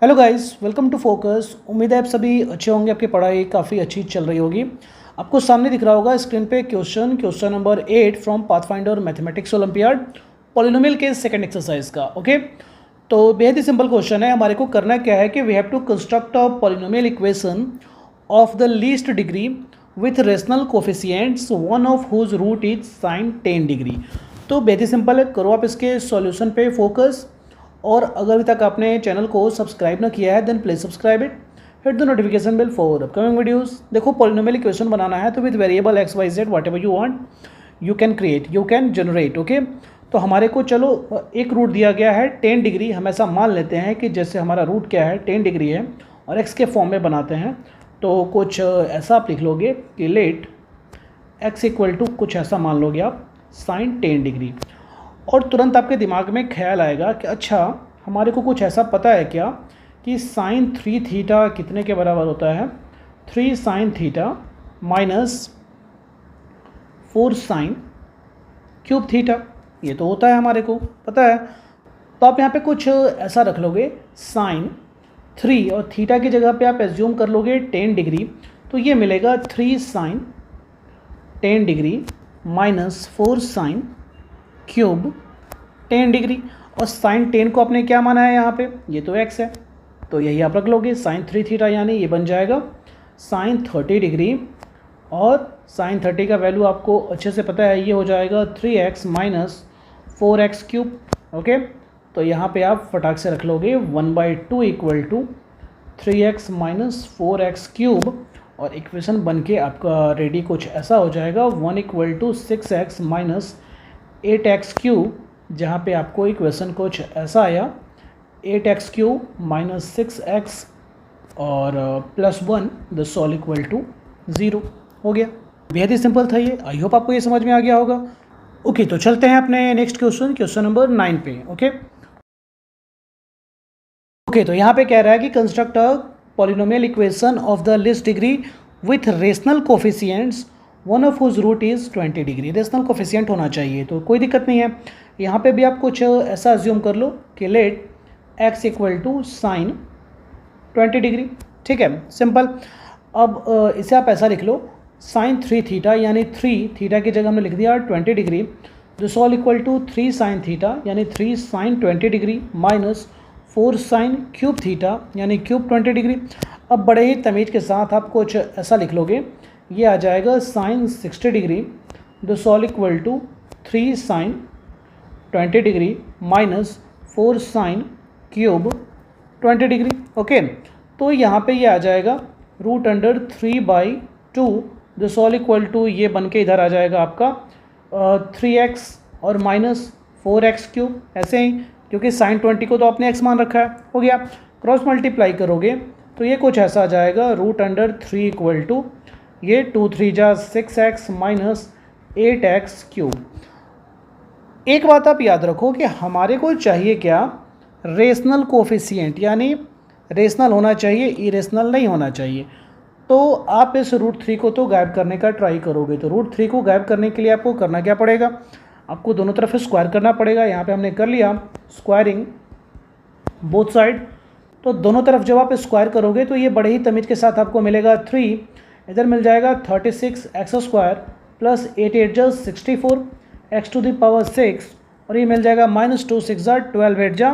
Hello guys, welcome to focus. उम्मीद है आप सभी अच्छे होंगे, आपकी पढ़ाई काफ़ी अच्छी चल रही होगी। आपको सामने दिख रहा होगा स्क्रीन पे question number 8 from pathfinder mathematics olympiad polynomial के सेकंड एक्सरसाइज का। ओके, तो बेहद ही सिंपल क्वेश्चन है। हमारे को करना क्या है कि we have to construct a polynomial equation of the least degree with rational coefficients one of whose root is sine 10 degree. तो बेहद ही सिंपल है, करो आप इसके सॉल्यूशन पे फोकस। और अगर अभी तक आपने चैनल को सब्सक्राइब ना किया है then please subscribe it, hit the notification bell for upcoming videos. देखो, पॉलिनोमियल इक्वेशन बनाना है तो with variable x y z whatever you want you can create, you can generate. Okay, तो हमारे को चलो एक रूट दिया गया है 10 डिग्री। हम ऐसा मान लेते हैं कि जैसे हमारा रूट क्या है 10 डिग्री है और एक्स के फॉर्म में बनाते हैं। तो कुछ ऐसा आप लिख लोगे कि लेट एक्स इक्वल टू कुछ ऐसा मान लोगे आप साइन 10 डिग्री। और तुरंत आपके दिमाग में ख्याल आएगा कि अच्छा, हमारे को कुछ ऐसा पता है क्या कि साइन 3 थीटा कितने के बराबर होता है? 3 sine theta minus 4 sine cube theta. ये तो होता है, हमारे को पता है। तो आप यहाँ पे कुछ ऐसा रख लोगे साइन 3 और थीटा की जगह पे आप एज्यूम कर लोगे 10 डिग्री। तो ये मिलेगा 3 sine 10 degree minus 4 sine cube 10 degree. और साइन 10 को आपने क्या माना है यहाँ पे? ये तो x है, तो यही आप रख लोगे साइन 3 थीटा, यानी ये बन जाएगा साइन 30 डिग्री। और साइन 30 का वैल्यू आपको अच्छे से पता है, ये हो जाएगा 3x minus 4x cube. Okay, तो यहाँ पे आप फटाक से रख लोगे 1/2 equal to 3x minus 4x cube. और इक्वेशन बन के आपका रेडी कुछ ऐसा हो जाएगा 1 equal to 6x minus 8x cube, जहाँ पे आपको इक्वेशन कुछ ऐसा आया 8x क्यूब माइनस 6x और plus 1 the whole equal to 0 हो गया। बेहद ही सिंपल था ये, आई होप आपको ये समझ में आ गया होगा। ओके, तो चलते हैं अपने नेक्स्ट क्वेश्चन नंबर 9 पे। ओके, तो यहाँ पे कह रहा है कि construct a polynomial equation of the least degree with rational coefficients one of whose root is 20 degree. Rational coefficient होना चाहिए, तो कोई दिक्कत नहीं है। यहाँ पे भी आप कुछ ऐसा अज्यूम कर लो कि let x equal to sine 20 degree. ठीक है, सिंपल। अब इसे आप ऐसा लिख लो साइन 3 थीटा, यानी 3 थीटा की जगह हमने लिख दिया 20 degree. This all equal to 3 sine theta, यानी 3 sine 20 degree minus 4 sine cube theta, यानी क्यूब 20 डिग्री। अब बड़े ही तमीज़ के साथ आप कुछ ऐसा लिख लोगे, ये आ जाएगा sine 60 degree. This all equal to 3 sine 20 degree minus 4 sine cube 20 degree. Okay, तो यहाँ पे ये आ जाएगा root under 3/2। This all equal to ये बन के इधर आ जाएगा आपका 3x और माइनस 4x क्यूब, ऐसे ही, क्योंकि साइन 20 को तो आपने x मान रखा है। हो गया, क्रॉस मल्टीप्लाई करोगे तो ये कुछ ऐसा आ जाएगा रूट अंडर 3 इक्वल टू ये 2 3 जा 6x माइनस 8x क्यूब। एक बात आप याद रखो कि हमारे को चाहिए क्या? रेशनल कोफिशिएंट, यानी रेशनल होना चाहिए, इरेशनल नहीं होना चाहिए। तो आप इस रूट 3 को तो गायब करने का ट्राई करोगे, तो रूट 3 को गायब करने के लिए आपको करना क्या पड़ेगा? आपको दोनों तरफ स्क्वायर करना पड़ेगा। यहाँ पे हमने कर लिया स्क्वायरिंग बोथ साइड। तो दोनों तरफ जब आप स्क्वायर करोगे तो ये बड़े ही तमीज़ के साथ आपको मिलेगा 3, इधर मिल जाएगा 36x स्क्वायर प्लस 8 8 जा 64 x टू द पावर 6, और ये मिल जाएगा माइनस 2 6 जा 12 8 जा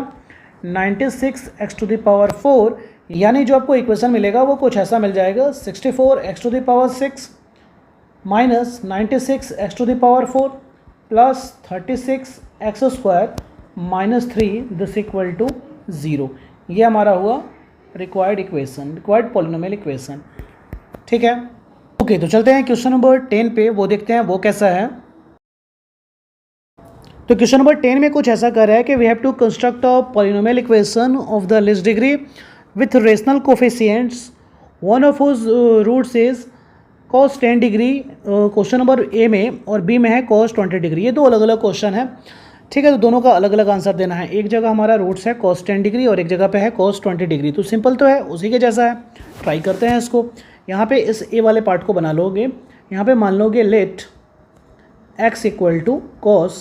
96 x टू द पावर 4। यानी जो आपको इक्वेशन मिलेगा वो कुछ ऐसा मिल जाएगा 64 x to the power 6 minus 96 x to the power 4 plus 36x square minus 3 this equal to 0। ये हमारा हुआ required equation, required polynomial equation. ठीक है, ओके, तो चलते हैं क्वेश्चन नंबर 10 पे, वो देखते हैं वो कैसा है। तो क्वेश्चन नंबर 10 में कुछ ऐसा कर रहा है कि we have to construct a polynomial equation of the least degree with rational coefficients one of whose roots is cos 10 degree. Question number A में और बी में है cos 20 डिग्री। ये दो अलग अलग क्वेश्चन है। ठीक है, तो दोनों का अलग अलग आंसर देना है। एक जगह हमारा रूट्स है cos 10 डिग्री और एक जगह पे है cos 20 डिग्री। तो सिंपल तो है, उसी के जैसा है। ट्राई करते हैं इसको। यहाँ पे इस ए वाले पार्ट को बना लोगे, यहाँ पे मान लोगे let x equal to cos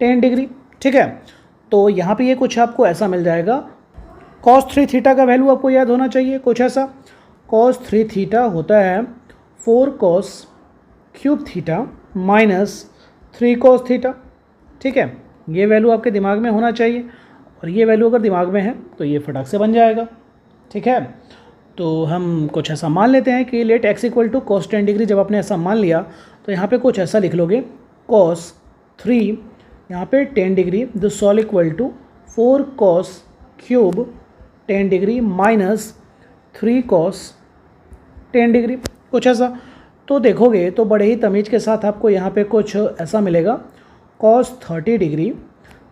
10 degree. ठीक है, तो यहाँ पे ये कुछ आपको ऐसा मिल जाएगा कॉस 3 थीटा का वैल्यू आपको याद होना चाहिए कुछ ऐसा। कॉस 3 थीटा होता है 4 cos cube theta minus 3 cos theta. ठीक है, ये वैल्यू आपके दिमाग में होना चाहिए, और ये वैल्यू अगर दिमाग में है तो ये फटाक से बन जाएगा। ठीक है, तो हम कुछ ऐसा मान लेते हैं कि let x equal to cos 10 degree. जब आपने ऐसा मान लिया तो यहाँ पे कुछ ऐसा लिख लोगे, कॉस 3 यहाँ पे 10 degree this all equal to 4 cos cube 10 degree minus 3 cos 10 degree, कुछ ऐसा। तो देखोगे तो बड़े ही तमीज़ के साथ आपको यहाँ पे कुछ ऐसा मिलेगा, cos 30 degree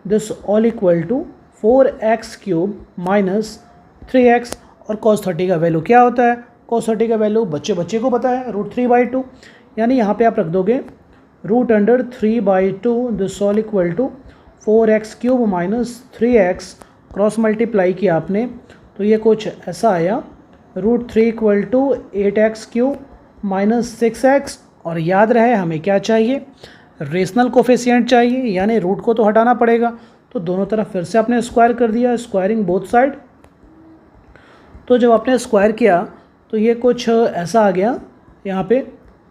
this all equal to 4x cube minus 3x। और cos 30 का वैल्यू क्या होता है? cos 30 का वैल्यू बच्चे को पता है, √3/2। यानी यहाँ पे आप रख दोगे √3/2 this all equal to 4x cube minus 3x। Cross multiply किया आपने तो ये कुछ ऐसा आया, √3 equal to 8x cube minus 6x। और याद रहे हमें क्या चाहिए? रेशनल कोफिशिएंट चाहिए, यानी रूट को तो हटाना पड़ेगा। तो दोनों तरफ फिर से आपने स्क्वायर कर दिया, स्क्वायरिंग बोथ साइड। तो जब आपने स्क्वायर किया तो ये कुछ ऐसा आ गया, यहाँ पे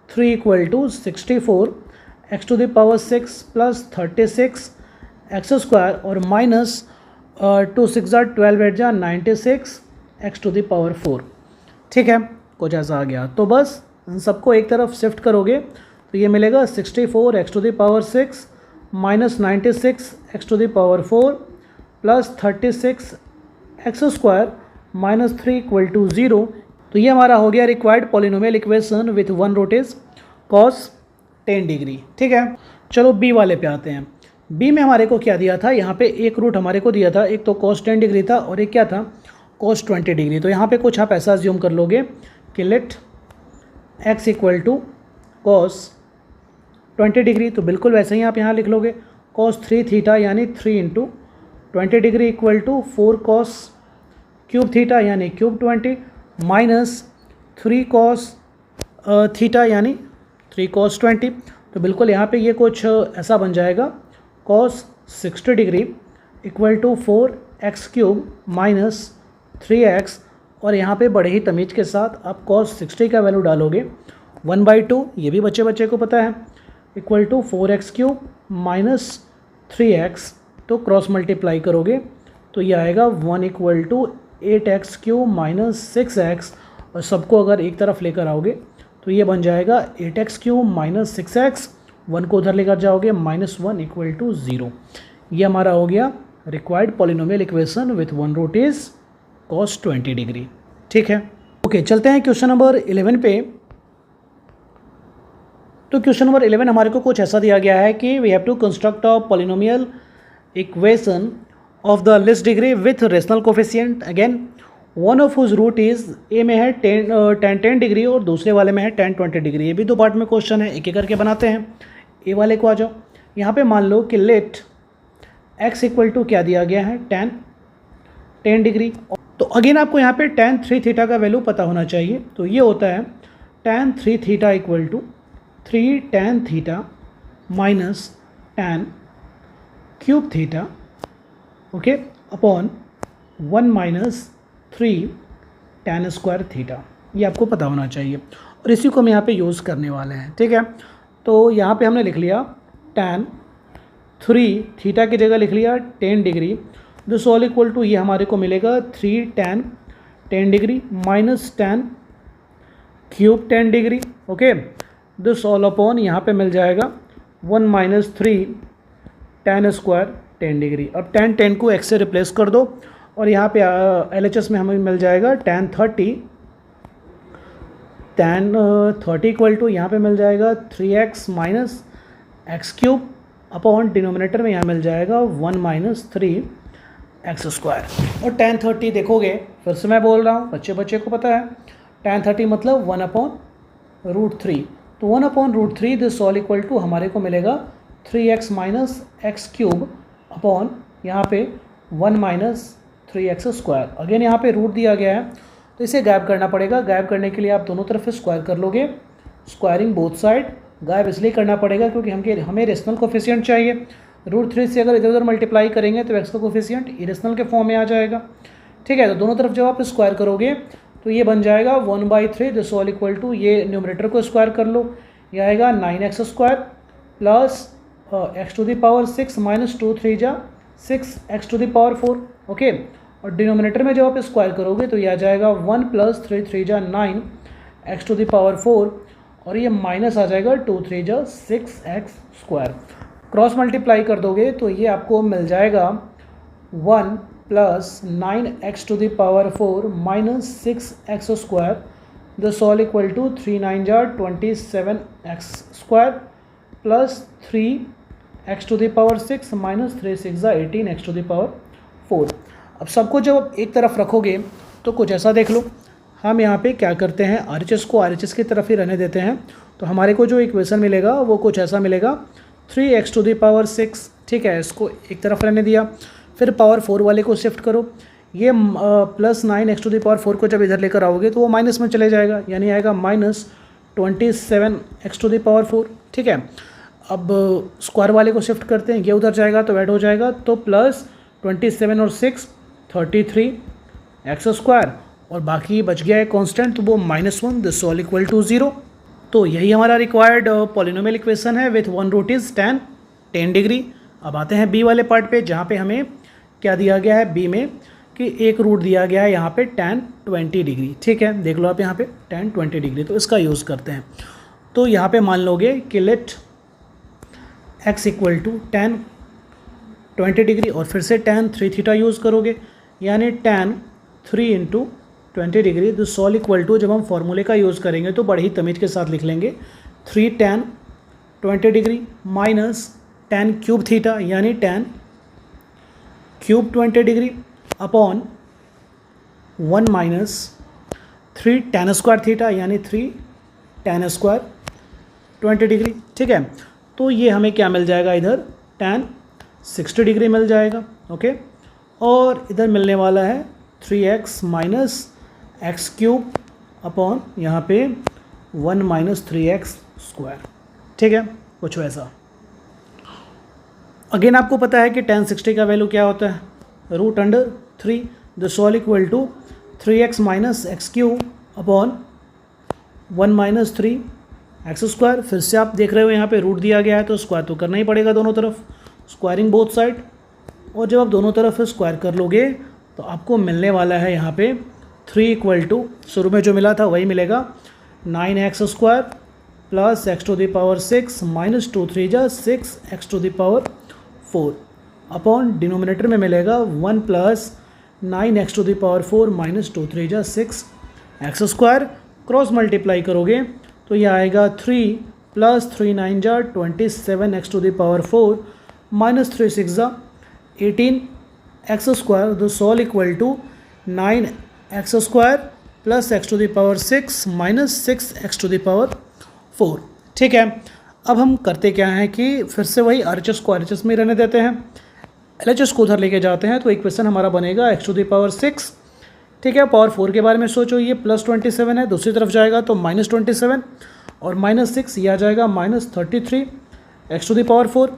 3 equal to 64 x to the power 6 plus 36 x square और minus 2 6 12 8 96 x to the power 4। ठीक है, कुछ ऐसा आ गया। तो बस इन सबको एक तरफ शिफ्ट करोगे तो ये मिलेगा 64 x to the power 6 minus 96 x to the power 4 plus 36 x square minus 3 equal to 0। तो ये हमारा हो गया required polynomial equation with one root is cos 10 degree. ठीक है, चलो बी वाले पे आते हैं। बी में हमारे को क्या दिया था? यहाँ पे एक रूट हमारे को दिया था, एक तो कॉस 10 डिग्री था और एक क्या था? Cos 20 degree. तो यहाँ पे कुछ आप ऐसा अज्यूम कर लोगे कि let x equal to cos 20 degree. तो बिल्कुल वैसे ही आप यहाँ लिख लोगे, कॉस 3 थीटा यानी 3 into 20 degree equal to 4 cos cube theta यानी क्यूब 20 माइनस 3 कॉस थीटा यानी 3 कॉस 20। तो बिल्कुल यहाँ पे ये कुछ ऐसा बन जाएगा, cos 60 degree equal to 4x cube minus 3x। और यहाँ पे बड़े ही तमीज़ के साथ आप कॉस 60 का वैल्यू डालोगे 1/2, ये भी बच्चे को पता है, equal to 4x cube minus 3x। तो क्रॉस मल्टीप्लाई करोगे तो ये आएगा 1 equal to 8x cube minus 6x। और सबको अगर एक तरफ लेकर आओगे तो ये बन जाएगा 8x क्यूब माइनस 6x। 1 को उधर लेकर जाओगे -1 इक्वल टू 0। ये हमारा हो गया required polynomial equation with one root is cos 20 degree. ठीक है, ओके, चलते हैं क्वेश्चन नंबर 11 पे। तो क्वेश्चन नंबर 11 हमारे को कुछ ऐसा दिया गया है कि we have to construct a polynomial equation of the least degree with rational coefficient. Again one of whose root is A में है 10 डिग्री और दूसरे वाले में है 10 डिग्री। ये भी दो पार्ट में क्वेश्चन है, एक एक करके बनाते हैं। ए वाले को आ जाओ। यहाँ पे मान लो कि लेट एक्स इक्वल टू क्या दिया गया है? 10 डिग्री। तो अगेन आपको यहाँ पे tan 3 थीटा का वैल्यू पता होना चाहिए। तो ये होता है tan 3 theta equal to 3 tan theta minus tan cube theta, okay, upon 1 minus 3 tan square theta. ये आपको पता होना चाहिए और इसी को हम यहाँ पे यूज़ करने वाले हैं। ठीक है, तो यहाँ पे हमने लिख लिया tan 3 थीटा की जगह लिख लिया 10 degree. This all equal to ये हमारे को मिलेगा 3 tan 10 degree minus tan cube 10 degree. Okay, this all upon यहाँ पे मिल जाएगा 1 माइनस 3 tan स्क्वायर 10 डिग्री। अब tan को x से रिप्लेस कर दो और यहाँ पे LHS में हमें मिल जाएगा tan 30 इक्वल टू यहाँ पे मिल जाएगा 3x minus x cube upon denominator में यहाँ मिल जाएगा 1 माइनस 3 एक्स स्क्वायर। और tan 30 देखोगे, फिर से मैं बोल रहा हूँ, बच्चे को पता है, tan 30 मतलब 1 अपॉन √3। तो 1 upon √3 this all equal to हमारे को मिलेगा 3x minus x cube upon यहाँ पे 1 माइनस 3x स्क्वायर। अगेन यहाँ पे रूट दिया गया है तो इसे गायब करना पड़ेगा। गायब करने के लिए आप दोनों तरफ से स्क्वायर कर लोगे, स्क्वायरिंग बोथ साइड। गायब इसलिए करना पड़ेगा क्योंकि हमें रेशनल कोफिशिएंट चाहिए। √3 से अगर इधर उधर मल्टीप्लाई करेंगे तो एक्स का कोफिशिएंट इरेशनल के फॉर्म में आ जाएगा। ठीक है। तो दोनों तरफ जब आप स्क्वायर करोगे तो ये बन जाएगा 1/3 दिस ऑल इक्वल टू, ये न्यूमरेटर को स्क्वायर कर लो, ये आएगा 9x square plus x to the power 6 minus 2 3 जा 6x to the power 4। Okay, और डिनोमिनेटर में जब आप स्क्वायर करोगे तो ये आ जाएगा 1 प्लस 3 3 जा 9 x टू द पावर 4, और ये माइनस आ जाएगा 2 3 जा 6x स्क्वायर। क्रॉस मल्टीप्लाई कर दोगे तो ये आपको मिल जाएगा 1 plus 9x to the power 4 minus 6x square this all equal to 3 9 जा 27x square plus 3x to the power 6 minus 3 6 जा 18x टू द पावर 4। अब सबको जब एक तरफ रखोगे तो कुछ ऐसा देख लो। हम यहाँ पे क्या करते हैं, RHS को RHS की तरफ ही रहने देते हैं, तो हमारे को जो इक्वेशन मिलेगा वो कुछ ऐसा मिलेगा 3x टू द पावर 6। ठीक है, इसको एक तरफ रहने दिया, फिर पावर 4 वाले को शिफ्ट करो, ये plus 9x to the power 4 को जब इधर लेकर आओगे तो वो माइनस में चले जाएगा, यानी आएगा minus 27x to the power 4। ठीक है, अब स्क्वायर वाले को शिफ्ट करते हैं, ये उधर जाएगा तो ऐड हो जाएगा, तो प्लस 27 और 6 33x स्क्वायर, और बाकी बच गया है कांस्टेंट, तो वो -1 दिस ऑल इक्वल टू 0। तो यही हमारा रिक्वायर्ड पॉलिनोमियल इक्वेशन है with one root is tan 10 degree. अब आते हैं बी वाले पार्ट पे, जहाँ पे हमें क्या दिया गया है बी में कि एक रूट दिया गया है यहाँ पे tan 20 डिग्री। ठीक है, देख लो आप यहाँ पे tan 20 डिग्री, तो इसका यूज़ करते हैं। तो यहाँ पे मान लोगे कि let x equal to tan 20 degree, और फिर से tan 3 थीटा यूज़ करोगे, यानी tan 3 into 20 degree this all equal to, जब हम फॉर्मूले का यूज़ करेंगे तो बड़े ही तमीज़ के साथ लिख लेंगे 3 tan 20 degree minus tan cube theta, यानी tan cube 20 degree upon 1 minus 3 tan square theta, यानी 3 tan स्क्वायर 20 डिग्री। ठीक है, तो ये हमें क्या मिल जाएगा, इधर tan 60 डिग्री मिल जाएगा। ओके, और इधर मिलने वाला है 3x minus x cube upon यहाँ पे 1 माइनस 3x स्क्वायर। ठीक है, कुछ वैसा। अगेन आपको पता है कि tan 60 का वैल्यू क्या होता है, √3 this all equal to 3x minus x cube upon 1 minus 3x square. फिर से आप देख रहे हो यहाँ पे रूट दिया गया है तो स्क्वायर तो करना ही पड़ेगा दोनों तरफ, स्क्वायरिंग बोथ साइड, और जब आप दोनों तरफ स्क्वायर कर लोगे तो आपको मिलने वाला है यहाँ पे 3 इक्वल टू, शुरू में जो मिला था वही मिलेगा, 9x square plus x to the power 6 minus 2 3 जा 6x to the power 4 upon denominator में मिलेगा 1 plus 9x to the power 4 minus 2 3 जा 6x स्क्वायर। क्रॉस मल्टीप्लाई करोगे तो यह आएगा 3 प्लस 3 9 जा 27x to the power 4 minus 3 6 जा 18x square this all equal to 9x square plus x to the power 6 minus 6x to the power 4। ठीक है, अब हम करते क्या हैं कि फिर से वही RHS को RHS में रहने देते हैं, LHS को उधर लेके जाते हैं, तो इक्वेशन हमारा बनेगा x टू द पावर 6। ठीक है, पावर 4 के बारे में सोचो, ये प्लस 27 है, दूसरी तरफ जाएगा तो माइनस 27 और माइनस 6, ये आ जाएगा minus 33 x to the power 4।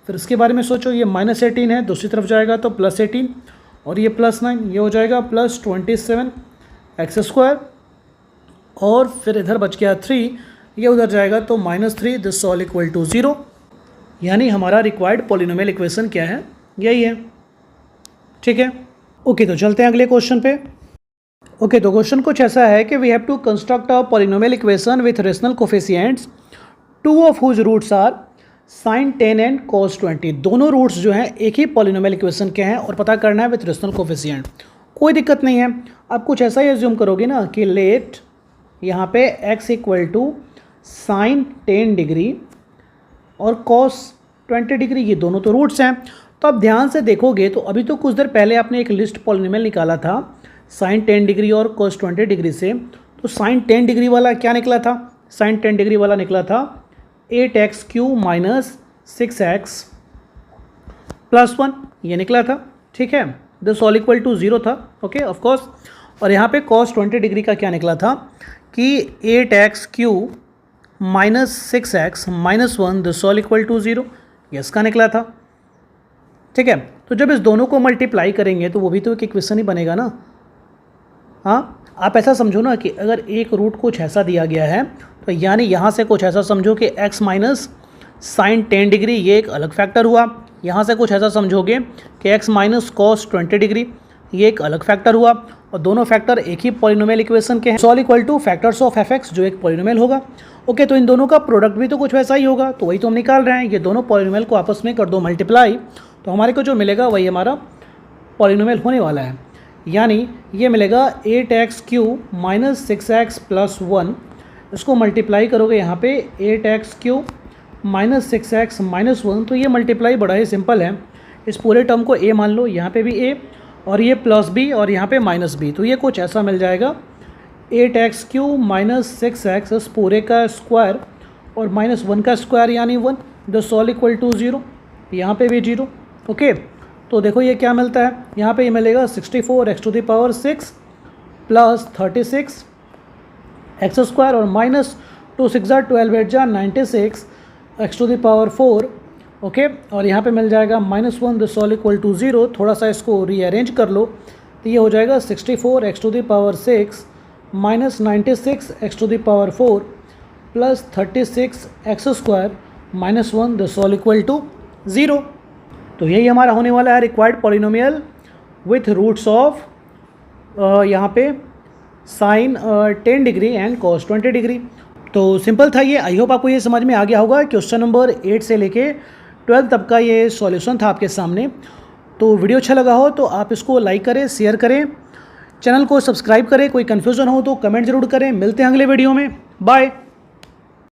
फिर इसके बारे में सोचो, ये माइनस 18 है, दूसरी तरफ जाएगा तो प्लस 18, और ये प्लस 9, ये हो जाएगा प्लस 27x स्क्वायर, और फिर इधर बच गया 3, ये उधर जाएगा तो minus 3 this all equal to 0। यानी हमारा रिक्वायर्ड पॉलिनोमियल इक्वेशन क्या है, यही है। ठीक है, ओके, तो चलते हैं अगले क्वेश्चन पे। ओके, तो क्वेश्चन कुछ ऐसा है कि we have to construct a polynomial equation with rational coefficients, 2 of whose roots are sin 10 and cos 20। दोनों रूट्स जो हैं एक ही पॉलिनोमियल इक्वेशन के हैं, और पता करना है विथ रेशनल कोफिशिएंट। कोई दिक्कत नहीं है, आप कुछ ऐसा ही एज्यूम करोगे ना कि लेट यहाँ पे x equal to sin 10 degree और cos 20 डिग्री, ये दोनों तो रूट्स हैं। तो आप ध्यान से देखोगे तो अभी तो कुछ देर पहले आपने एक लिस्ट पॉलिनोमियल निकाला था sin 10 डिग्री और cos 20 डिग्री से, तो sin 10 डिग्री वाला क्या निकला था, sin 10 डिग्री वाला निकला था 8x cube minus 6x plus 1, ये निकला था। ठीक है, दिस ऑल इक्वल टू 0 था। Okay, of course. और यहाँ पे cos 20 डिग्री का क्या निकला था कि 8x cube minus 6x minus 1 this all equal to 0, ये इसका निकला था। ठीक है, तो जब इस दोनों को मल्टीप्लाई करेंगे तो वो भी तो एक इक्वेशन ही बनेगा ना। हाँ, आप ऐसा समझो ना कि अगर एक रूट कुछ ऐसा दिया गया है तो यानी यहाँ से कुछ ऐसा समझो कि x माइनस साइन 10 डिग्री ये एक अलग फैक्टर हुआ। यहाँ से कुछ ऐसा समझोगे कि x माइनस कॉस 20 डिग्री ये एक अलग फैक्टर हुआ, और दोनों फैक्टर एक ही पॉलिनोमियल इक्वेशन के हैं। Whole equal to factors of fx जो एक पॉलिनोमियल होगा। ओके, तो इन दोनों का प्रोडक्ट भी तो कुछ वैसा ही होगा, तो वही तो हम निकाल रहे हैं। ये दोनों पॉलिनोमियल को आपस में कर दो मल्टीप्लाई, तो हमारे को जो मिलेगा वही हमारा पॉलिनोमियल होने वाला है। यानी ये मिलेगा 8x³ माइनस 6x प्लस 1, इसको मल्टीप्लाई करोगे यहाँ पे 8x³ माइनस 6x माइनस 1, तो ये मल्टीप्लाई बड़ा ही सिंपल है। इस पूरे टर्म को a मान लो, यहाँ पे भी a और ये प्लस b और यहाँ पे माइनस b, तो ये कुछ ऐसा मिल जाएगा 8x³ माइनस 6x इस पूरे का स्क्वायर और माइनस 1 का स्क्वायर यानी 1, द सोल इक्वल टू 0, यहाँ पे भी 0। ओके, तो देखो ये क्या मिलता है, यहाँ पे ये मिलेगा 64x⁶ प्लस 36 एक्स स्क्वायर और माइनस 2 6 12 8 96 x⁴। ओके, और यहाँ पे मिल जाएगा -1 द सोल इक्वल टू 0। थोड़ा सा इसको रीअरेंज कर लो तो ये हो जाएगा 64x⁶ minus 96 x⁴ plus 36 x square minus 1 the whole equal to 0। तो यही हमारा होने वाला है required polynomial with roots of यहाँ पे sine 10 degree and cos 20 degree. तो सिंपल था ये। आई होप आपको ये समझ में आ गया होगा। क्वेश्चन नंबर 8 से लेके 12 तक का ये सॉल्यूशन था आपके सामने। तो वीडियो अच्छा लगा हो तो आप इसको लाइक करें, शेयर करें, चैनल को सब्सक्राइब करें। कोई कन्फ्यूज़न हो तो कमेंट ज़रूर करें। मिलते हैं अगले वीडियो में। बाय।